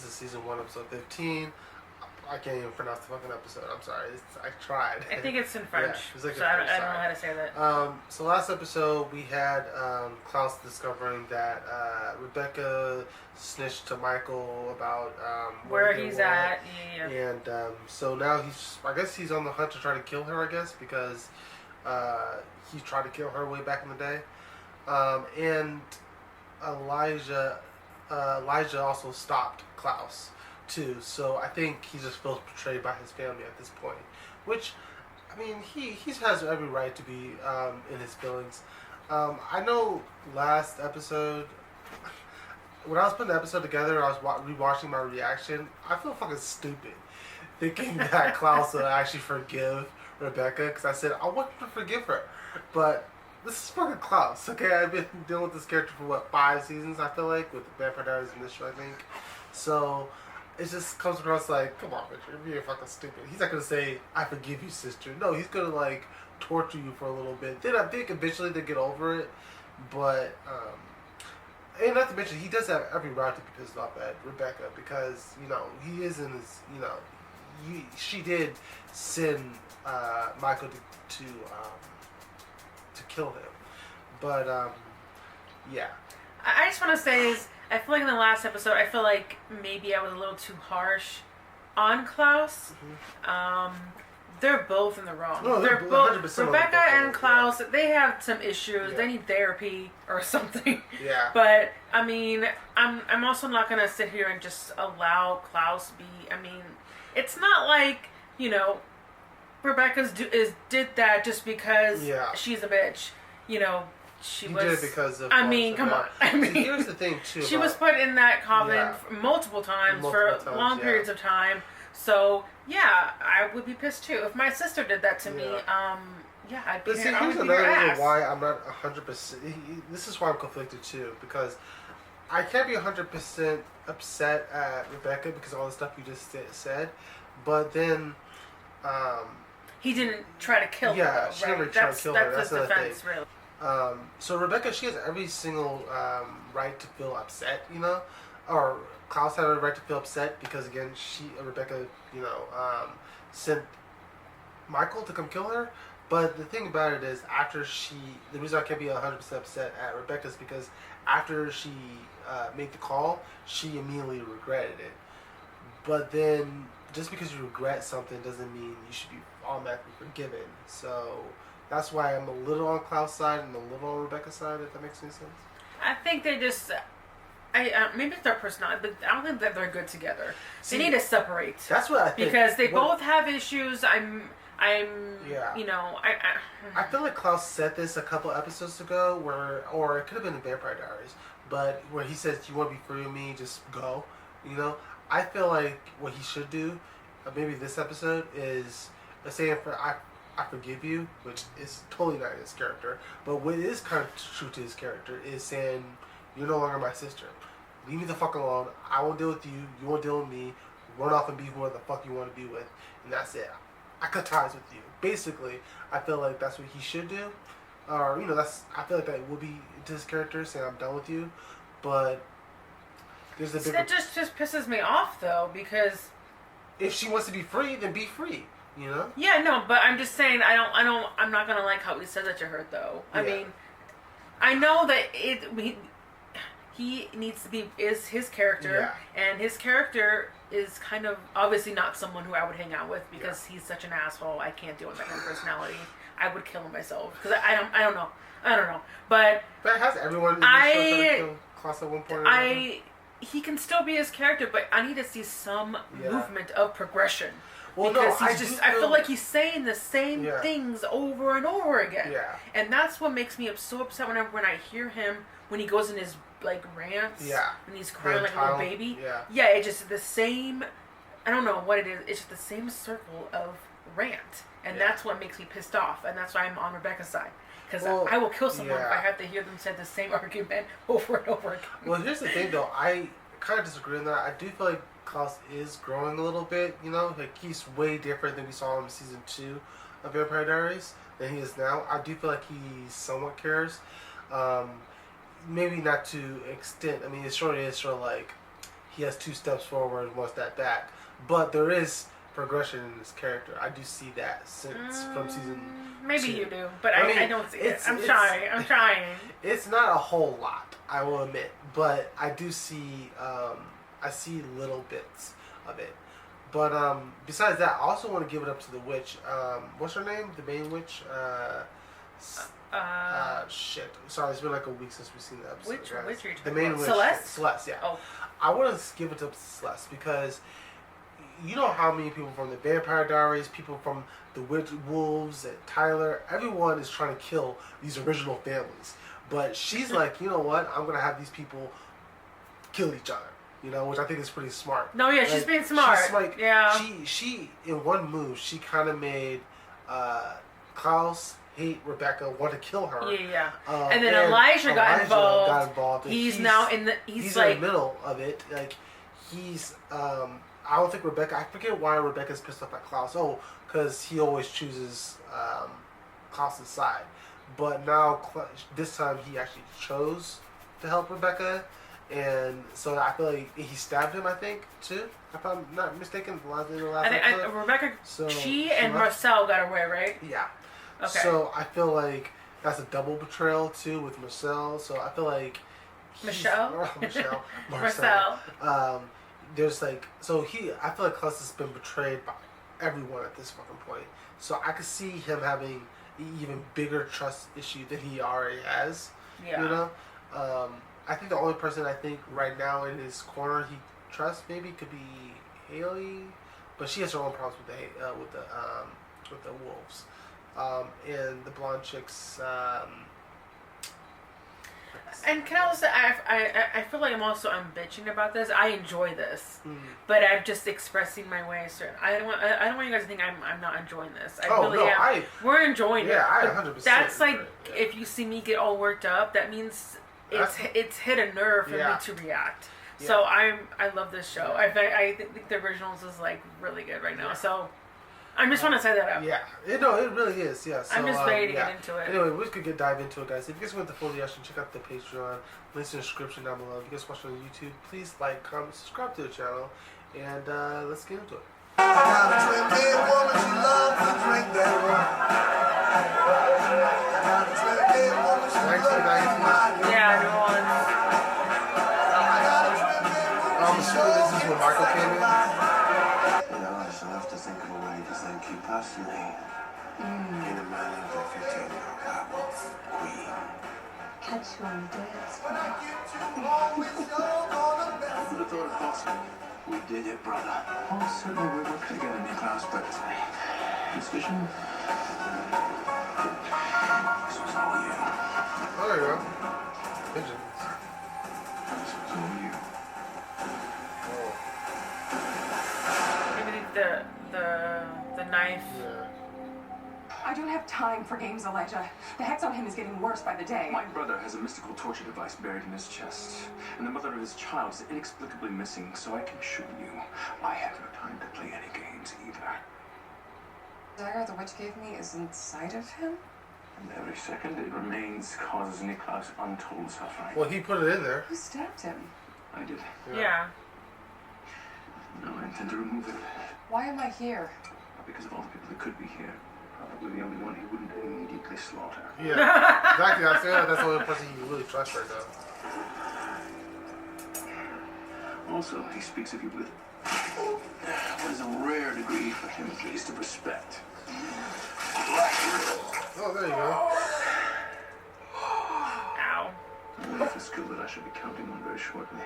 This is season 1, episode 15. I can't even pronounce the fucking episode. I'm sorry. I tried. I think it's in French. Yeah, it's like so I don't know how to say that. So last episode we had Klaus discovering that Rebecca snitched to Michael about where he's at. Yeah. And so now I guess he's on the hunt to try to kill her, I guess, because he tried to kill her way back in the day. And Elijah also stopped Klaus too, so I think he just feels betrayed by his family at this point. Which, I mean, he has every right to be in his feelings. I know last episode, when I was putting the episode together, I was rewatching my reaction. I feel fucking stupid thinking that Klaus will actually forgive Rebecca, because I said I want him to forgive her, but this is fucking Klaus, okay? I've been dealing with this character for 5 seasons, I feel like, with the Vampire Diaries and this show, I think. So it just comes across like, come on, Richard, you're fucking stupid. He's not gonna say, I forgive you, sister. No, he's gonna like torture you for a little bit. Then I think eventually they get over it, but and not to mention, he does have every right to be pissed off at Rebecca, because, you know, he is in his, you know, she did send Michael to kill him. But yeah. I just want to say is, I feel like in the last episode, I feel like maybe I was a little too harsh on Klaus. Mm-hmm. They're both in the wrong. No, they're both Rebecca and Klaus. Yeah. They have some issues. Yeah. They need therapy or something. Yeah. But I mean, I'm also not gonna sit here and just allow Klaus be. I mean, it's not like, you know, Rebecca's did that just because she's a bitch. You know, she did it because of. I mean, come on. I mean, here's the thing too. She was put in that coven multiple times for long periods of time. So yeah, I would be pissed too if my sister did that to me. Yeah, I'd be. But see, here's another reason why I'm not 100%. This is why I'm conflicted too, because I can't be 100% upset at Rebecca because of all the stuff you just said, but then. He didn't try to kill her. Yeah, she never tried to kill her. That's his defense, thing. Really. So Rebecca, she has every single right to feel upset, you know, or Klaus had a right to feel upset because, again, Rebecca, you know, sent Michael to come kill her. But the thing about it is, the reason I can't be 100% upset at Rebecca is because after she made the call, she immediately regretted it. But then, just because you regret something doesn't mean you should be automatically forgiven. So that's why I'm a little on Klaus' side and a little on Rebecca's side, if that makes any sense. I think they just, maybe it's their personality, but I don't think that they're good together. See, they need to separate. That's what I think. Because they both have issues. You know, I feel like Klaus said this a couple episodes ago, or it could have been in Vampire Diaries, but where he says, "You want to be free of me? Just go." You know, I feel like what he should do, maybe this episode, is saying, I forgive you, which is totally not his character, but what is kind of true to his character is saying, you're no longer my sister. Leave me the fuck alone. I won't deal with you. You won't deal with me. Run off and be whoever the fuck you want to be with, and that's it. I cut ties with you. Basically, I feel like that's what he should do. Or, you know, I feel like that would be to his character, saying I'm done with you. But there's a big... That just pisses me off, though, because... If she wants to be free, then be free. You know? Yeah, no, but I'm just saying, I'm not gonna like how he said that to her, though. I mean, I know that he needs to be, is his character, and his character is kind of, obviously not someone who I would hang out with, because he's such an asshole. I can't deal with that kind of personality. I would kill him myself, because I don't know. But has everyone in the show tried to kill Klaus at one point? He can still be his character, but I need to see some movement of progression. Well, because I feel like he's saying the same things over and over again. Yeah. And that's what makes me so upset when I hear him, when he goes in his, like, rants. Yeah. When he's crying like a little baby. Yeah. Yeah, it's just the same, I don't know what it is, it's just the same circle of rant. And that's what makes me pissed off. And that's why I'm on Rebecca's side. Because I will kill someone if I have to hear them say the same argument over and over again. Well, here's the thing, though. I kind of disagree on that. I do feel like Klaus is growing a little bit, you know? Like, he's way different than we saw him in season 2 of Vampire Diaries than he is now. I do feel like he somewhat cares. Maybe not to extent. I mean, it sort of like he has 2 steps forward, 1 step back. But there is progression in his character. I do see that since from season. Maybe 2. you do, but I don't see it. I'm trying. It's not a whole lot, I will admit, but I do see. I see little bits of it. But besides that, I also want to give it up to the witch. What's her name? The main witch. Shit. Sorry, it's been like a week since we've seen the episode. Which are you talking the main about? witch. Celeste? Celeste, yeah. Oh. I want to give it up to Celeste because you know how many people from the Vampire Diaries, people from the Witch Wolves, and Tyler, everyone is trying to kill these original families. But she's like, you know what? I'm going to have these people kill each other. You know, which I think is pretty smart. No, yeah, she's being smart. She's like, yeah. She in one move, she kind of made Klaus hate Rebecca, want to kill her. Yeah. And then Elijah got involved. He's now in the. He's like in the middle of it. Like he's. I don't think Rebecca. I forget why Rebecca's pissed off at Klaus. Oh, because he always chooses Klaus's side. But now this time he actually chose to help Rebecca. And so I feel like he stabbed him, I think, too. If I'm not mistaken, the last episode. Rebecca, she and Marcel got away, right? Yeah. Okay. So I feel like that's a double betrayal, too, with Marcel. So I feel like... Marcel. There's like... So I feel like Klaus has been betrayed by everyone at this fucking point. So I could see him having an even bigger trust issue than he already has. Yeah. You know? I think the only person I think right now in his corner he trusts maybe could be Haley, but she has her own problems with the wolves, and the blonde chicks. And can I also say, I feel like I'm bitching about this. I enjoy this, but I'm just expressing my way. I don't want you guys to think I'm not enjoying this. I really am. We're enjoying it. Yeah, I 100%. That's like if you see me get all worked up, that means it's hit a nerve for me to react. Yeah. So I love this show. I think the originals is like really good right now. Yeah. So I just want to say that out. Yeah, it really is. Yeah, so, I'm just ready to get into it. Anyway, we could dive into it, guys. If you guys want the full reaction, check out the Patreon. Links in the description down below. If you guys watch on YouTube, please like, comment, subscribe to the channel, and let's get into it. I got a twin-head woman, she loves to drink that rum. I got a twin-head woman, she loves to yeah, New Orleans. I'm assuming this is when Michael came in. You know, I shall have to think of a way to thank you personally. In a man of the 15-year-old cowboy queen. Catch you on the dance. I would have thought it possible. We did it, brother. Oh, certainly we worked together, Niklaus, but this vision, this was all you. Oh, there you go. Pigeons. This was all you. Maybe the knife. Yeah. I don't have time for games, Elijah. The hex on him is getting worse by the day. My brother has a mystical torture device buried in his chest, and the mother of his child is inexplicably missing, so I can assure you, I have no time to play any games either. The dagger the witch gave me is inside of him? And every second it remains causes Niklaus untold suffering. Well, he put it in there. Who stabbed him? I did. Yeah. Now I intend to remove it. Why am I here? Because of all the people that could be here. Probably the only one he wouldn't immediately slaughter. Yeah, exactly. I feel like that's the only person you really trust right now. Also, he speaks of you with what is a rare degree for him, at least, of respect. Oh, there you go. Ow. That's a skill that I shall be counting on very shortly.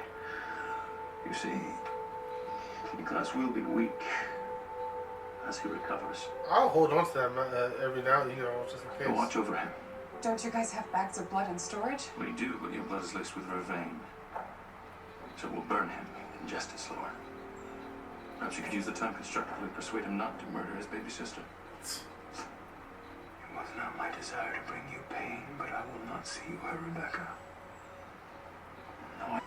You see, Niklaus will be weak as he recovers. I'll hold on to that every now and then, just in case. Watch over him. Don't you guys have bags of blood in storage? We do, but your blood is laced with vervain. So we'll burn him in justice, Lord. Perhaps you could use the time constructively to persuade him not to murder his baby sister. It was not my desire to bring you pain, but I will not see you hurt Rebecca. No,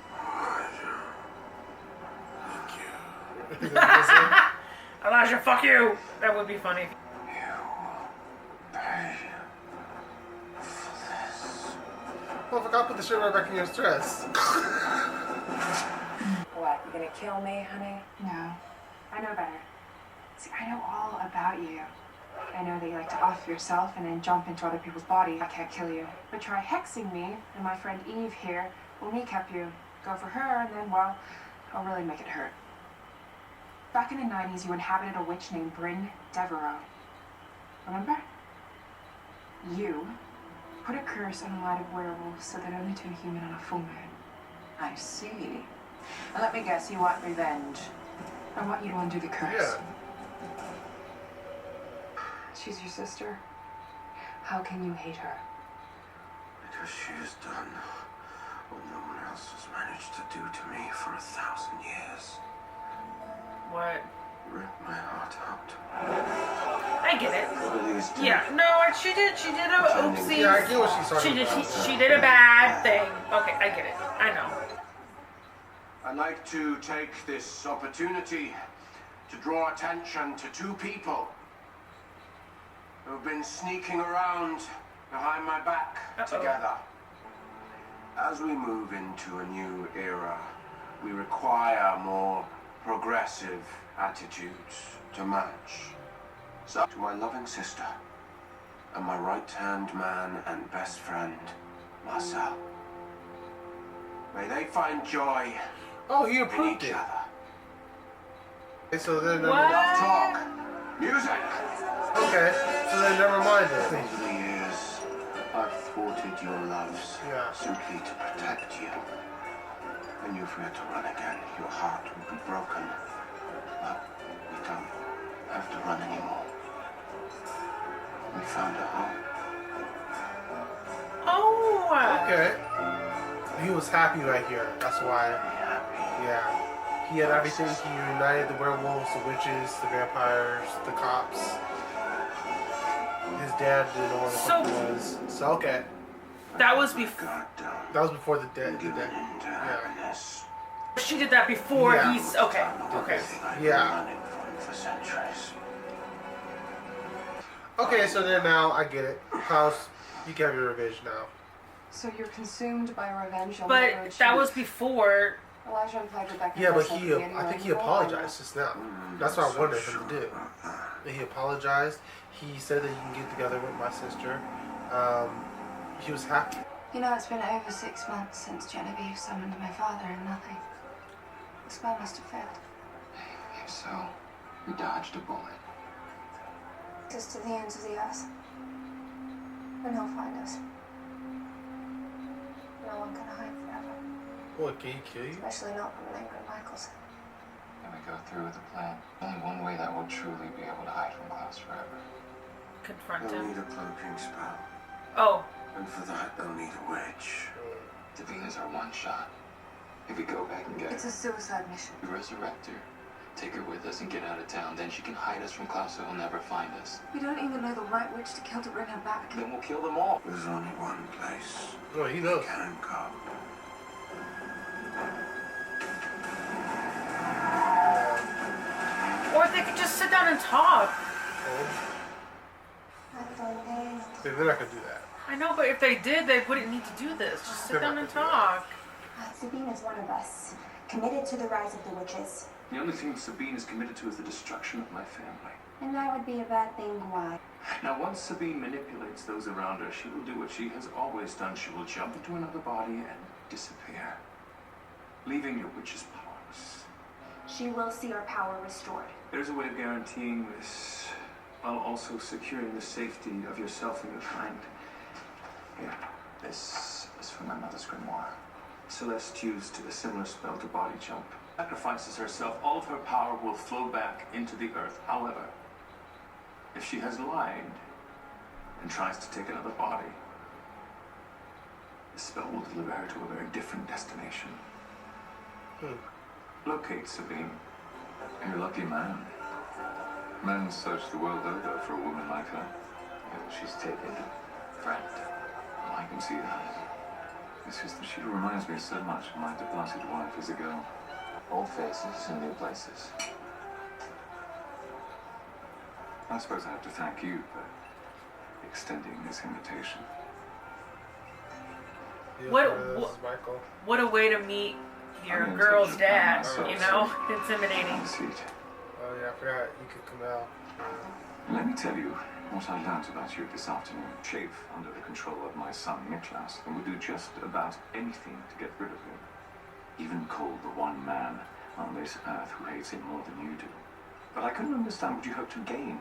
Thank you. Elijah, fuck you! That would be funny. You will pay for this. Well, I forgot to put the shit right back in your dress. What, you gonna kill me, honey? No. I know better. See, I know all about you. I know that you like to off yourself and then jump into other people's bodies. I can't kill you. But try hexing me, and my friend Eve here will kneecap you. Go for her, and then, well, I'll really make it hurt. Back in the 90s, you inhabited a witch named Bryn Devereaux. Remember? You put a curse on a line of werewolves so that only turn human on a full moon. I see. And let me guess, you want revenge. I want you to undo the curse. Yeah. She's your sister. How can you hate her? Because she has done what no one else has managed to do to me for 1,000 years. What? Rip my heart out. I get it. What are these two? Yeah, no, she did a oopsie. Yeah, I get what she's talking She did, about. she did a bad thing. Okay, I get it. I know. I'd like to take this opportunity to draw attention to two people who've been sneaking around behind my back together. As we move into a new era, we require more progressive attitudes to match. So, to my loving sister and my right-hand man and best friend, Marcel. May they find joy Oh, he in approved each it. other. Okay, so then What? Enough talk. Music. Okay, so then never mind Over it. the years, I've thwarted your loves Yeah. simply to protect you. When you fear to run again, your heart will be broken. But we don't have to run anymore. We found a home. Oh. Okay. He was happy right here. That's why. Be happy. Yeah. He had everything. He united the werewolves, the witches, the vampires, the cops. His dad didn't know what the fuck he was. So, okay. That was My before. guard down. That was before the dead. Given into happiness. She did that before Yeah. he's okay. Okay. Everything I've Yeah. been running from for centuries. Okay, so then now I get it. Klaus, you can have your revenge now. So you're consumed by revenge. You'll But never that was achieve. before. Elijah implied Rebecca. Yeah, but herself he, at the end of I your think he role. apologized just now. That's what I So wanted him sure to do. about that. He apologized. He said that he can get together with my sister. He was happy. You know, it's been over 6 months since Genevieve summoned my father and nothing. The spell must have failed. If so, we dodged a bullet. Take us to the ends of the earth. And he'll find us. No one can hide forever. What, can he kill you? Especially not from an angry Michaels. And we go through with the plan. Only one way that will truly be able to hide from Klaus forever. Confront They'll him. need a cloaking spell. Oh. And for that, they'll need a witch. Davina's our one shot. If we go back and get It's her, a suicide mission. we resurrect her, take her with us and get out of town. Then she can hide us from Klaus so he'll never find us. We don't even know the right witch to kill to bring her back. Then we'll kill them all. There's only one place Oh, he we knows. can go. Or they could just sit down and talk. They're not gonna do that. I know, but if they did, they wouldn't need to do this. Just sit down and talk. Sabine is one of us, committed to the rise of the witches. The only thing Sabine is committed to is the destruction of my family. And that would be a bad thing, why? Now, once Sabine manipulates those around her, she will do what she has always done. She will jump into another body and disappear, leaving your witches powerless. She will see our power restored. There's a way of guaranteeing this, while also securing the safety of yourself and your kind. Here, this is from my mother's grimoire. Celeste used a similar spell to body jump. Sacrifices herself, all of her power will flow back into the earth. However, if she has lied and tries to take another body, the spell will deliver her to a very different destination. Locate Sabine. You're a lucky man. Men search the world over for a woman like her. She's taken friend. Well, I can see that. It's just that she reminds me so much of my departed wife as a girl. Old faces in new places. I suppose I have to thank you for extending this invitation. Yeah, What- this is Michael. What a way to meet your girl's dad, you know, intimidating. Oh yeah, I forgot you could come out. Let me tell you what I learned about you this afternoon. Shave under the control of my son Niklas, and would do just about anything to get rid of him. Even called the one man on this earth who hates him more than you do. But I couldn't understand what you hoped to gain.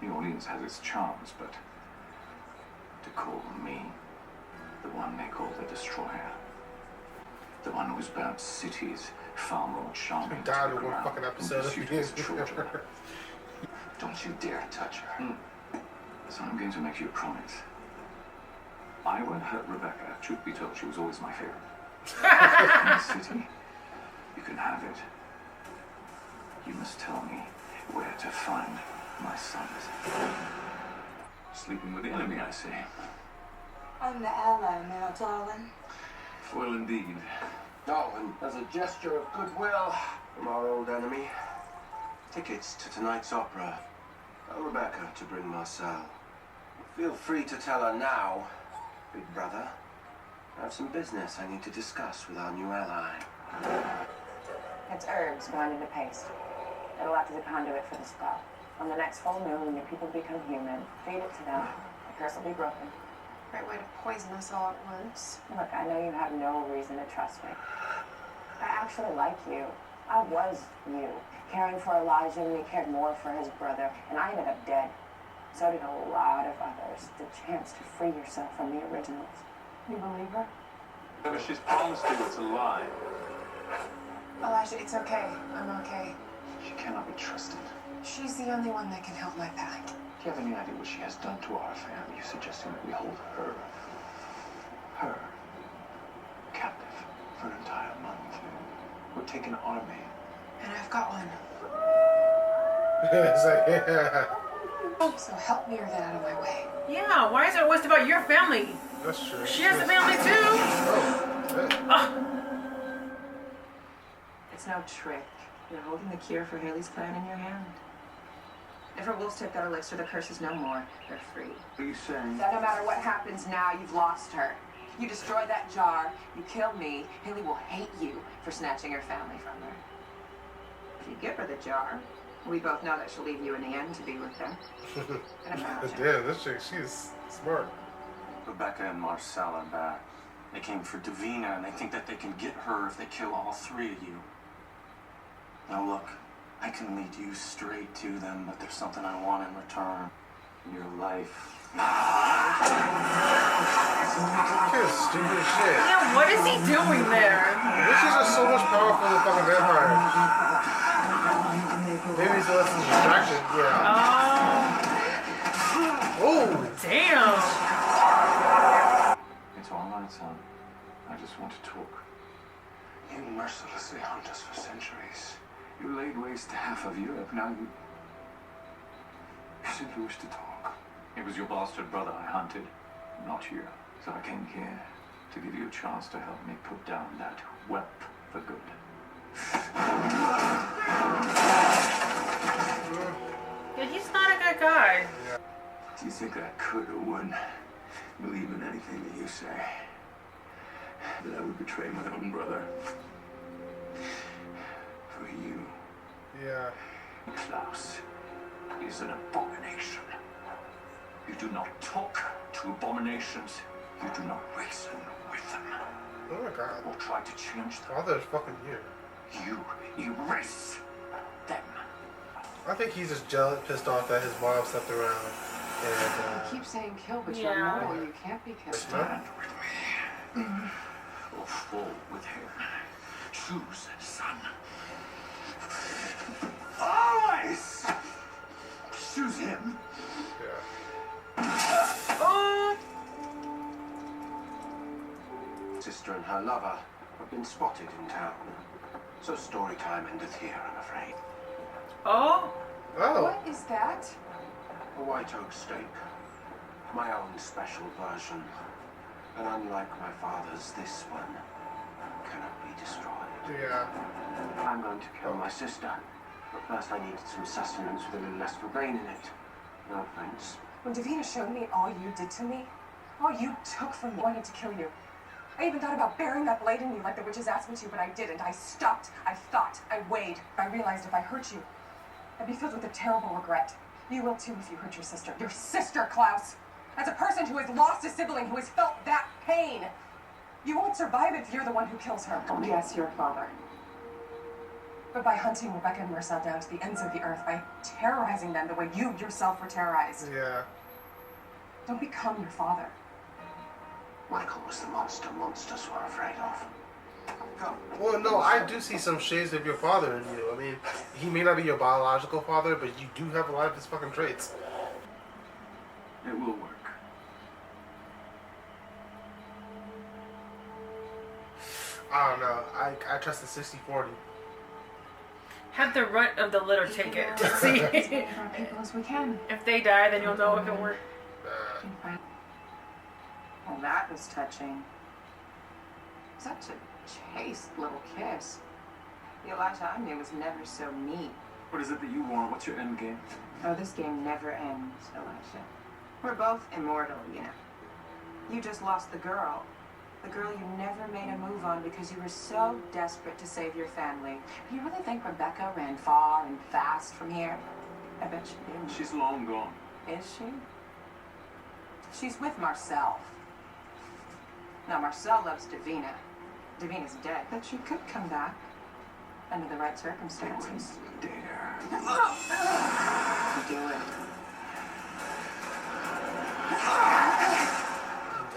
New Orleans has its charms, but to call me the one they call the Destroyer, the one who's burnt cities far more charming to the ground fucking episode than pursuit of his children. Don't you dare touch her. So I'm going to make you a promise. I won't hurt Rebecca. Truth be told, she was always my favorite. In the city, you can have it. You must tell me where to find my sons. Sleeping with the enemy, I see. I'm the ally now, darling. Well, indeed. Oh, and as a gesture of goodwill from our old enemy, tickets to tonight's opera. Tell Rebecca to bring Marcel. Feel free to tell her now, big brother. I have some business I need to discuss with our new ally. It's herbs ground into paste. It'll act as a conduit for the spell. On the next full moon, when your people become human, feed it to them. The curse will be broken. Great way to poison us all at once. Look, I know you have no reason to trust me. I actually like you. I was you, caring for Elijah when he cared more for his brother, and I ended up dead. So did a lot of others. The chance to free yourself from the originals. You believe her? But she's promised you it's a lie. Elijah, it's okay. I'm okay. She cannot be trusted. She's the only one that can help my pack. Do you have any idea what she has done to our family? You're suggesting that we hold her captive for an entire month. We're taking an army. And I've got one. It's like, yeah. So help me or get out of my way. Yeah, why is it always about your family? That's true. She has a family too. Oh, It's no trick. You're holding the cure for Haley's plan in your hand. If her wolves take that elixir, the curse is no more. They're free. What are you saying? That no matter what happens now, you've lost her. You destroy that jar, you kill me, Haley will hate you for snatching her family from her. If you give her the jar, we both know that she'll leave you in the end to be with them. And damn, this chick, she's smart. Rebecca and Marcel are back. They came for Davina, and they think that they can get her if they kill all three of you. Now look, I can lead you straight to them, but there's something I want in return. Your life. Kid's stupid as shit. Yeah, what is he doing there? This is just so much power for the fucking vampire. Maybe it's a lesson distraction, yeah. Oh! Damn! It's all right, son. I just want to talk. You mercilessly hunt us for centuries. You laid waste to half of Europe. Now you simply wish to talk. It was your bastard brother I hunted, not you. So I came here to give you a chance to help me put down that whelp for good. Yeah, he's not a good guy. Do you think I could or wouldn't believe in anything that you say? That I would betray my own brother? For you, Yeah. Klaus is an abomination. You do not talk to abominations. You do not reason with them. Oh my god. Or try to change them. Father's fucking here. You erase them. I think he's just jealous, pissed off that his mom stepped around. And, You keep saying kill, but Yeah. you're mortal. You can't be killed. Stand with me. Or fall with him. Choose, son. Always choose him. Oh! Sister and her lover have been spotted in town. So story time endeth here, I'm afraid. Oh! Oh. What is that? A white oak steak. My own special version. And unlike my father's, this one cannot be destroyed. Yeah. I'm going to kill my sister. But first I needed some sustenance with a little less brain in it. No offense. When Davina showed me all you did to me, all you took from me, I wanted to kill you. I even thought about burying that blade in you like the witches asked me to, but I didn't. I stopped. I thought. I weighed. I realized if I hurt you, I'd be filled with a terrible regret. You will too if you hurt your sister. Your sister, Klaus! As a person who has lost a sibling, who has felt that pain, you won't survive if you're the one who kills her. Yes, your father. But by hunting Rebecca and Marcel down to the ends of the earth, by terrorizing them the way you yourself were terrorized. Yeah. Don't become your father. Michael was the monster monsters were afraid of. Well, no, I do see some shades of your father in you. I mean, he may not be your biological father, but you do have a lot of his fucking traits. It will work. I don't know. I trust the 60-40. Have the runt of the litter take it to see. As many of our people as we can. If they die, then you'll know if it worked. Well, that was touching. Such a chaste little kiss. The Elijah I knew was never so neat. What is it that you want? What's your end game? Oh, this game never ends, Elijah. We're both immortal, you know. You just lost the girl. The girl you never made a move on because you were so desperate to save your family. Do you really think Rebecca ran far and fast from here? I bet she didn't. She's long gone. Is she? She's with Marcel. Now, Marcel loves Davina. Davina's dead, but she could come back under the right circumstances. Dare. Do it.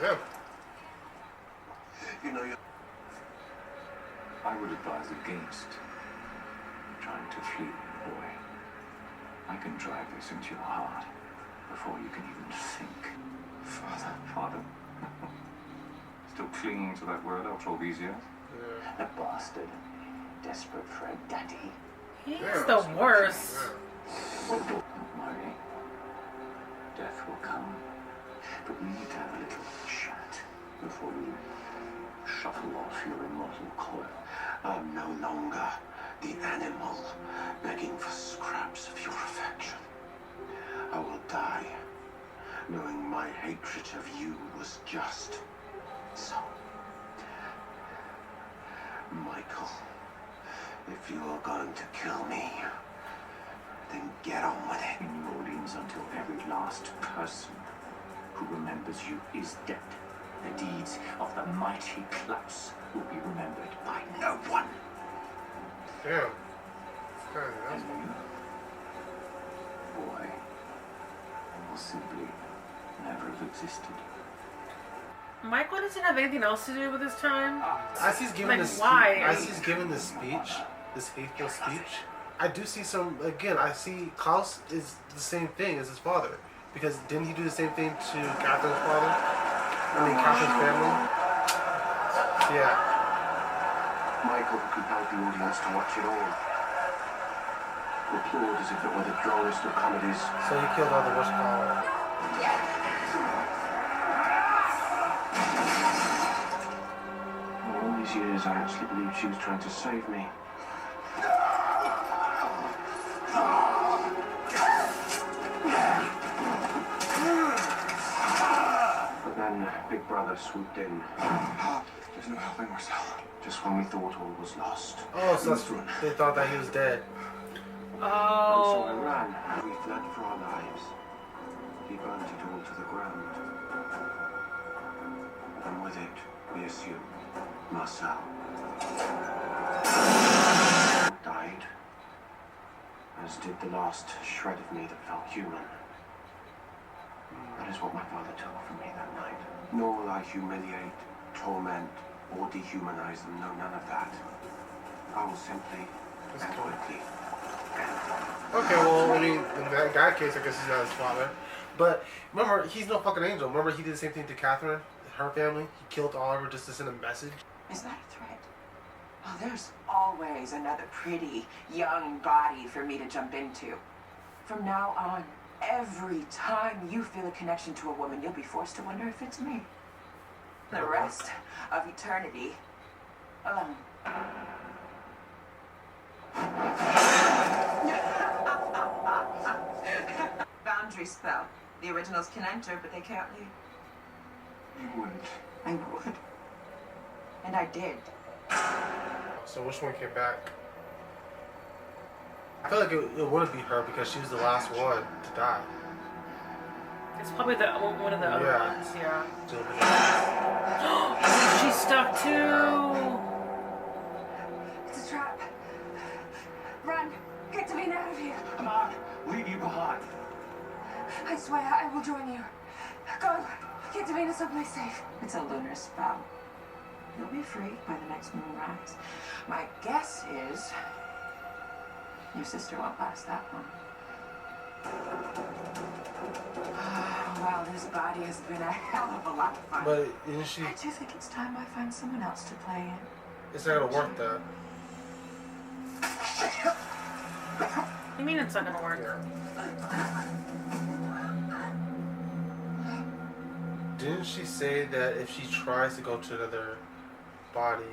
Yeah. You know, you I would advise against trying to flee, boy. I can drive this into your heart before you can even think. Father. Still clinging to that word after all these years? a bastard, desperate for a daddy. He's the worst. Don't worry. Death will come. But we need to have a little chat before you shuffle off your immortal coil. I'm no longer the animal begging for scraps of your affection. I will die knowing my hatred of you was just. So, Michael, if you are going to kill me, then get on with it. In New Orleans until every last person who remembers you is dead. The deeds of the mighty Klaus will be remembered by no one. Damn. And you, boy, will simply never have existed. Michael doesn't have anything else to do with his time. As he's giving Like, this, why? as he's giving this speech, this hateful speech, I do see some. Again, I see Klaus is the same thing as his father, because didn't he do the same thing to Catherine's father? I mean, Catherine's family. Yeah. Michael compelled the audience to watch it all. Applaud as if it were the drollest of comedies. So he killed all the worst call. All these years, I actually believed she was trying to save me. But then Big Brother swooped in. There's no helping Marcel. Just when we thought all was lost. Oh, so that's, they thought that he was dead. And so I Oh. ran. We fled for our lives. He burnt it all to the ground. And with it, we assume Marcel died, as did the last shred of me that felt human. That is what my father took from me that night. Nor will I humiliate, torment, or dehumanize them. No, none of that. I will simply and quickly end them. Okay, well, I mean, in that case, I guess he's not his father. But remember, he's no fucking angel. Remember, he did the same thing to Catherine, her family. He killed Oliver just to send a message. Is that a threat? Oh, there's always another pretty young body for me to jump into. From now on, every time you feel a connection to a woman, you'll be forced to wonder if it's me. The rest of eternity alone. Boundary spell. The originals can enter, but they can't leave. You wouldn't. I would. And I did. So which one came back? I feel like it wouldn't be her because she was the last one to die. It's probably one of the other ones, yeah. So, She's stuck too. It's a trap. Run. Get Davina out of here. Mark, leave you behind. I swear I will join you. Go. Get Davina someplace safe. It's a lunar spell. You'll be free by the next moonrise. My guess is your sister won't last that long. Well, this body has been a hell of a lot of fun. but isn't she? I do think it's time I find someone else to play it. It's not gonna work though. What do you mean it's not gonna work? Didn't she say that if she tries to go to another body?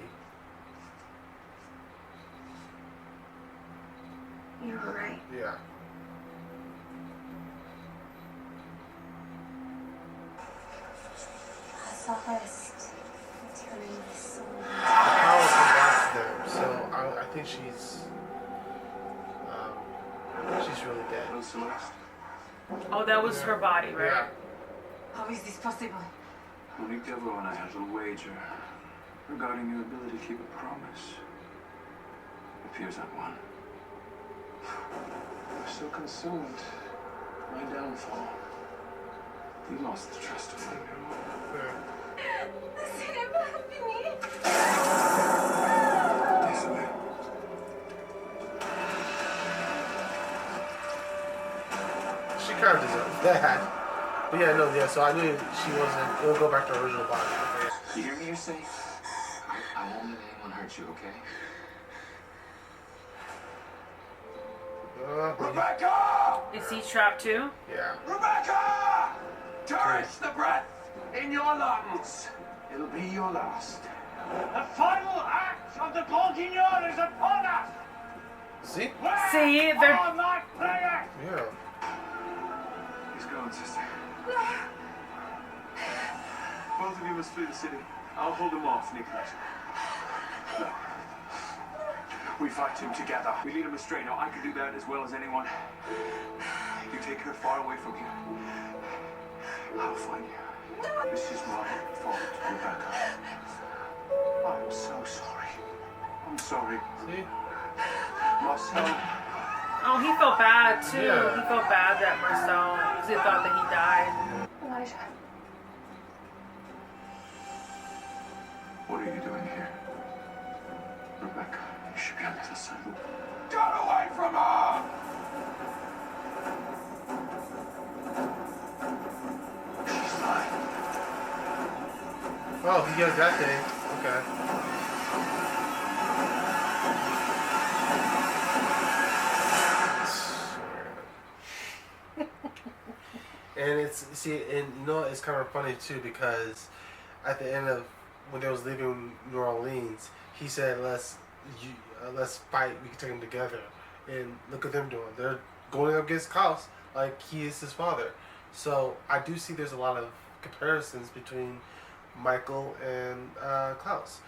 You were right. Yeah. Southwest. Returning the soul. The power comes back to them, so I think she's really dead. Hello, Celeste. Oh, that was her body, right? Yeah. How is this possible? Monique Devereaux and I had a little wager regarding your ability to keep a promise. It appears I won. I was so consumed. My downfall. You lost the trust of my new. This him helping me. This way. She kind of deserves that. But yeah, no, yeah, so I knew she wasn't. It'll go back to her original body. Okay? You hear me? You're safe. I won't let anyone hurt you, okay? Rebecca! Is he trapped too? Yeah. Rebecca! Touch the breath in your lungs. It'll be your last. The final act of the Guignol is upon us. See? Where See, they're- are my players? Yeah. He's gone, sister. Both of you must flee the city. I'll hold him off, Nicholas. No. We fight him together. We lead him astray. Now, I can do that as well as anyone. You take her far away from here. I'll find you. This is my fault, Rebecca. I'm so sorry. I'm sorry. See? Marcel, Oh, he felt bad too. Yeah. He felt bad that Marcel, because he thought that he died. Elijah. What are you doing here? Rebecca, you should be on the other side. get away from her! She's mine. Oh, he has that thing. Okay. And it's it's kind of funny too because at the end of when they was leaving New Orleans, he said, let's fight. We can take them together." And look at them doing. They're going up against Klaus like he is his father. So I do see there's a lot of comparisons between Michael and Klaus.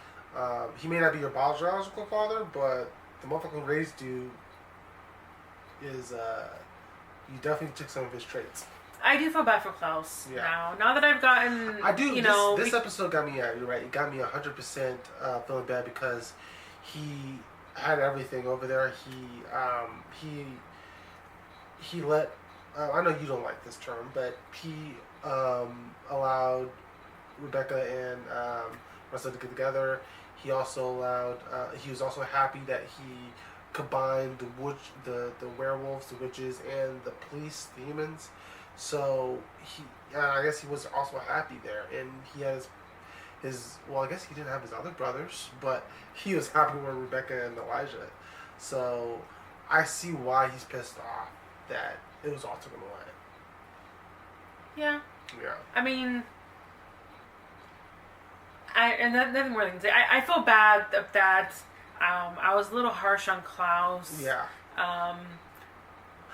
He may not be your biological father, but the motherfucker who raised you is you definitely took some of his traits. I do feel bad for Klaus Yeah. now. Now that I've gotten, I do. you know, This episode got me. Yeah, you're right. It got me 100% feeling bad because he had everything over there. He let. I know you don't like this term, but he allowed Rebecca and Marcel to get together. He also allowed. He was also happy that he combined the werewolves, the witches, and the police, the demons. So I guess he was also happy there, and he has his. Well, I guess he didn't have his other brothers, but he was happy with Rebecca and Elijah. So I see why he's pissed off that it was all taken away. yeah. Yeah. I mean, nothing more than I can say. I feel bad that I was a little harsh on Klaus. Yeah.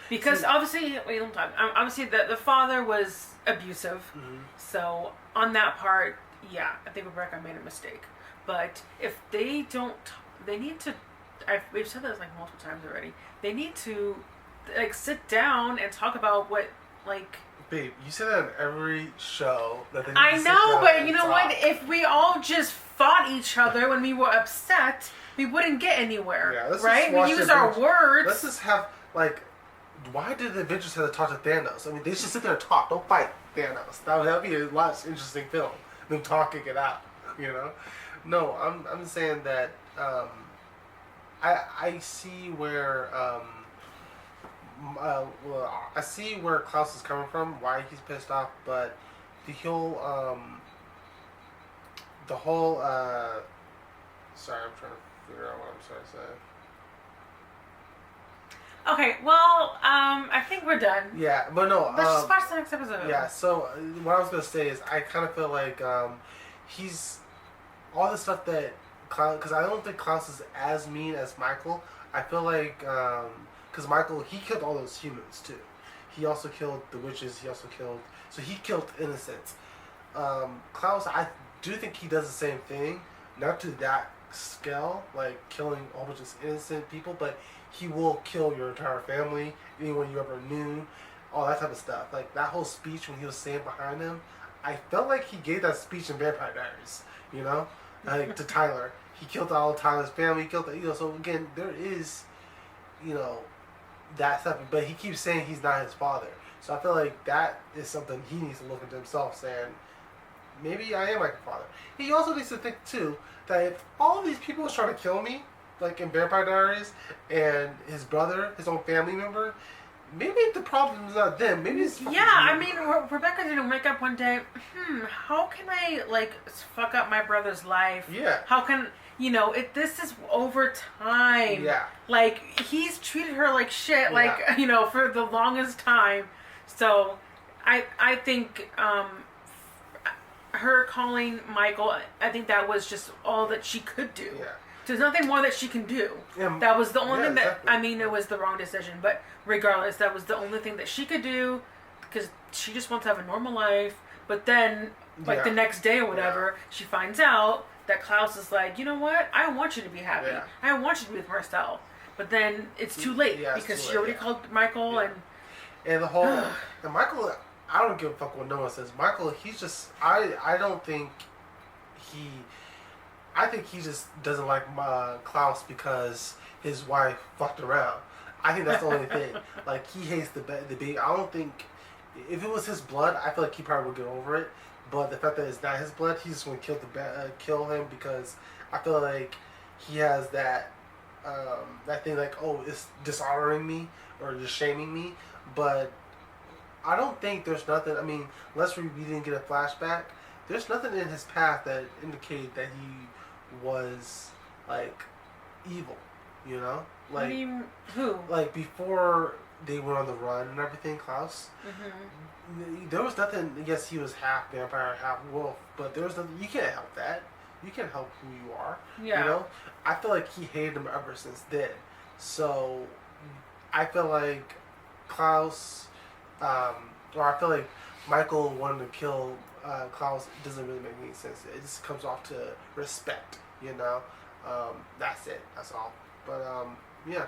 Because obviously, wait, let me talk. Obviously, the father was abusive. Mm-hmm. So on that part, yeah, I think Rebecca made a mistake. But if they don't, they need to. We've said this like multiple times already. They need to like sit down and talk about what like. Babe, you say that in every show. That they need I to know, sit but down you and know talk. what? If we all just fought each other when we were upset, we wouldn't get anywhere. Yeah, let's right? just watch We use the our Avengers. words. Let's just have like. Why did the Avengers have to talk to Thanos? I mean, they should sit there and talk. Don't fight Thanos. That'd be a lot interesting film. Them talking it out. You know. No, I'm saying that. I see where. Well, I see where Klaus is coming from, why he's pissed off, but the whole, sorry, I'm trying to figure out what I'm trying to say. Okay, well, I think we're done. Yeah, but no. Let's just watch the next episode. Yeah, so what I was going to say is I kind of feel like he's, all the stuff that Klaus, because I don't think Klaus is as mean as Michael. I feel like, because Michael, he killed all those humans too. He also killed the witches. He also killed, so he killed innocents. Klaus, I do think he does the same thing, not to that scale, like killing a whole bunch of innocent people, but he will kill your entire family, anyone you ever knew, all that type of stuff. Like that whole speech when he was saying behind him, I felt like he gave that speech in Vampire Diaries, you know, like to Tyler. He killed all of Tyler's family. He killed, so again, there is, that stuff, but he keeps saying he's not his father. So I feel like that is something he needs to look into himself, saying, maybe I am like a father. He also needs to think too that if all these people was trying to kill me, like in Vampire Diaries, and his brother, his own family member, maybe the problem is not them. Maybe it's yeah. I mean, Rebecca didn't wake up one day. How can I like fuck up my brother's life? Yeah. How can this is over time. Yeah. Like he's treated her like shit. Like Yeah. For the longest time. So, I think her calling Michael. I think that was just all that she could do. Yeah. There's nothing more that she can do. Yeah, that was the only thing that, exactly. I mean, it was the wrong decision, but regardless, that was the only thing that she could do, because she just wants to have a normal life, but then, like the next day or whatever, she finds out that Klaus is like, you know what, I want you to be happy. Yeah. I want you to be with Marcel. But then, it's too late, because she already called Michael, and the whole, and Michael, I don't give a fuck what no one says. Michael, he's just, I don't think I think he just doesn't like Klaus because his wife fucked around. I think that's the only thing. Like, he hates the baby. I don't think, if it was his blood, I feel like he probably would get over it. But the fact that it's not his blood, he's just going to kill him because I feel like he has that thing like, oh, it's dishonoring me or just shaming me. But I don't think there's nothing, I mean, unless we didn't get a flashback, there's nothing in his past that indicated that he was like evil, like what do you, who? Like before they went on the run and everything, Klaus. Mm-hmm. There was nothing. Yes, he was half vampire, half wolf, but there was nothing. You can't help that. You can't help who you are. Yeah. I feel like he hated him ever since then. So I feel like Klaus, or I feel like Michael wanting to kill Klaus doesn't really make any sense. It just comes off to respect, that's it. That's all. But yeah.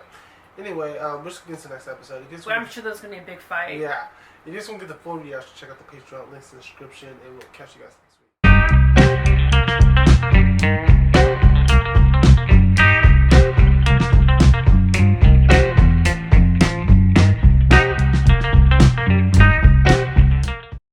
Anyway, we're just gonna get to the next episode. I'm sure there's gonna be a big fight. Yeah. If you just want to get the full reaction, check out the Patreon links in the description, and we'll catch you guys next week.